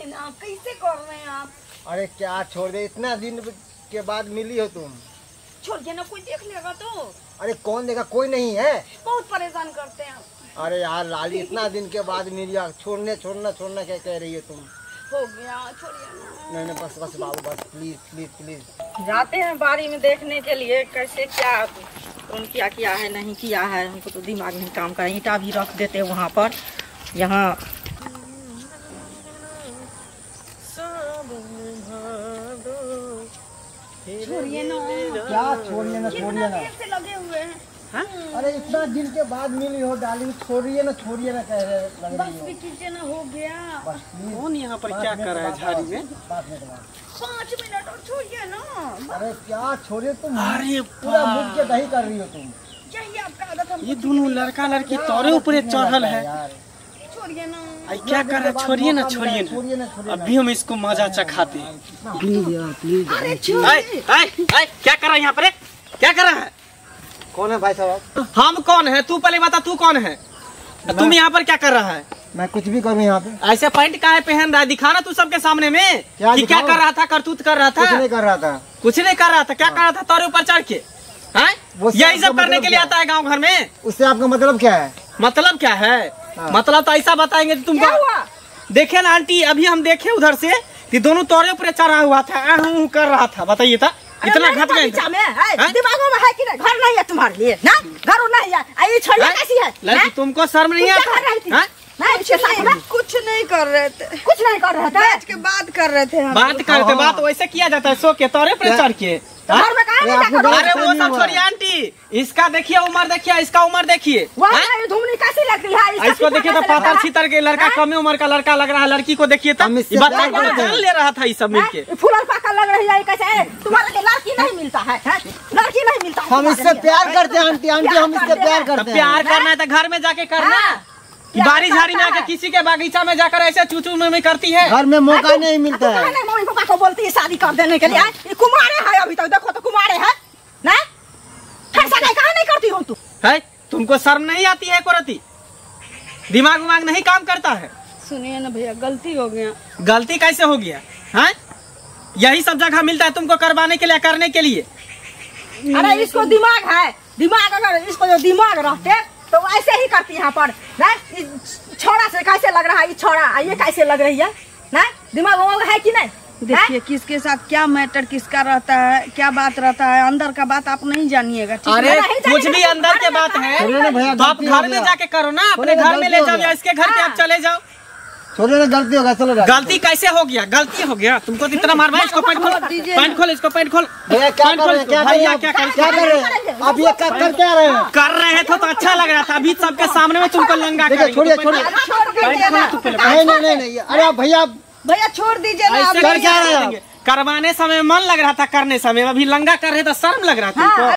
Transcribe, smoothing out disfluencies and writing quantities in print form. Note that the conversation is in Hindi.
ना, कैसे कर रहे हैं आप? अरे क्या छोड़ दे, इतना दिन के बाद मिली हो तुम। छोड़िए ना, कोई देख लेगा तो। अरे कौन देगा, कोई नहीं है। बहुत परेशान करते हैं। अरे यार लाली, इतना दिन के बाद मिली, छोड़ना क्या कह रही है तुम? हो गया, छोड़िए ना। नहीं बस बाबू, बस प्लीज प्लीज प्लीज। जाते हैं बारी में देखने के लिए कैसे क्या कौन क्या किया है नहीं किया है। हमको तो दिमाग नहीं काम कर। ईंटा भी रख देते वहाँ पर। यहाँ छोड़िए ना, क्या छोड़िए ना, छोड़िए ना, से लगे हुए हैं। हाँ? अरे इतना दिन के बाद मिली हो डार्लिंग, छोड़िए ना कह रहे लग रही हो। बस कीजिए ना, हो गया। बस प्लीज। कौन यहाँ पर क्या कर रहा है झाड़ी में? 5 मिनट और छोड़िए ना। अरे क्या छोड़िए तुम, अरे पूरा मुझ के दही कर रही हो तुम। यही आपका आदत। हम ये दोनों लड़का लड़की तोरे ऊपर चढ़ल है। छोड़िए ना। आई क्या कर रहा है? छोड़िए ना, छोड़िए ना, अभी हम इसको मजा चखाते हैं। प्लीज यार प्लीज। अरे क्या कर रहा है यहाँ पर? क्या कर रहा है? कौन है भाई साहब? हम कौन है? तू पहले बता, तू कौन है? तुम यहाँ पर क्या कर रहा है? मैं कुछ भी करूँ यहाँ पे? ऐसे पैंट काहे पहन रहा है? दिखाना तू सबके सामने में कि क्या कर रहा था, करतूत कर रहा था। कुछ नहीं कर रहा था। कुछ नहीं कर रहा था। क्या कर रहा था? तोरे ऊपर चढ़ के यही सब करने के लिए आता है गाँव घर में। उससे आपका मतलब क्या है? मतलब क्या है? मतलब तो ऐसा बताएंगे तुमको। देखे ना आंटी, अभी हम देखे उधर से कि दोनों तोरे ऊपर चढ़ा हुआ था, कर रहा था। बताइए था इतना घट गए। दिमागों में है कि नहीं? घर नहीं है तुम्हारे लिए ना? घर नहीं है। ये छोड़िए कैसी है? लड़की तुमको शर्म नहीं आता? कुछ नहीं कर रहे थे। कुछ नहीं कर रहे थे। आज के बात कर रहे थे हम। बात करते बात वैसे किया जाता है, सो के तोरे पर चढ़ के। अरे वो सब छोड़िए आंटी, इसका देखिए उम्र, देखिए इसका उम्र देखिए। धुमनी कैसी लग रही है? इसको देखिए तो पातर छीतर के लड़का, कम उम्र का लड़का लग रहा है। लड़की को देखिए तो बच्चा को जान ले रहा था ये सब मिलके। फूलन पाका लग रही है कैसे? तुम्हारे लड़की नहीं मिलता है? लड़की नहीं मिलता। हम इससे प्यार करते हैं आंटी, हम इससे प्यार करते हैं। प्यार करना है तो घर में जाके करना। बारी झाड़ी में आके किसी के बागीचा में जाकर ऐसे चूचू में करती है। घर में मौका नहीं मिलता है। मम्मी पापा को बोलती है शादी कर देने के लिए। ये कुमारे है अभी तक, देखो तो कुमारे है ना। फिर शादी काहे नहीं करती हो तुम? है तुमको शर्म नहीं आती है? कोरती दिमाग उमाग नहीं काम करता है? सुनिए ना भैया, गलती हो गया। गलती कैसे हो गया है? यही सब जगह मिलता है तुमको करवाने के लिए, करने के लिए। अरे इसको दिमाग है। दिमाग अगर इसको जो दिमाग रहते तो ऐसे ही करती यहाँ पर ना। छोड़ा से कैसे लग रहा है? ये छोड़ा ये कैसे लग रही है ना? दिमाग है कि नहीं? देखिए किसके साथ क्या मैटर किसका रहता है, क्या बात रहता है, अंदर का बात आप नहीं जानिएगा। अरे कुछ भी अंदर के बात है तो आप घर में जाके करो ना, अपने घर में ले जाओ या इसके घर पे आप चले जाओ। छोड़िए ना, गलती होगा, चलो। गलती कैसे हो गया? गलती हो गया तुमको इतना मारवा। इसको पैंट खोल, पैंट खोल, इसको पैंट खोल। भैया क्या कर रहे हैं? क्या कर रहे हैं? अब ये कर क्या रहे हैं? कर रहे थे तो अच्छा लग रहा था, अभी सबके सामने में तुमको लंगा करेंगे। छोड़िए नहीं। अरे भैया छोड़ दीजिए ना। कर क्या रहे हैं? करवाने समय मन लग रहा था, करने समय अभी लंगा कर रहे तो शर्म लग रहा था तुमको।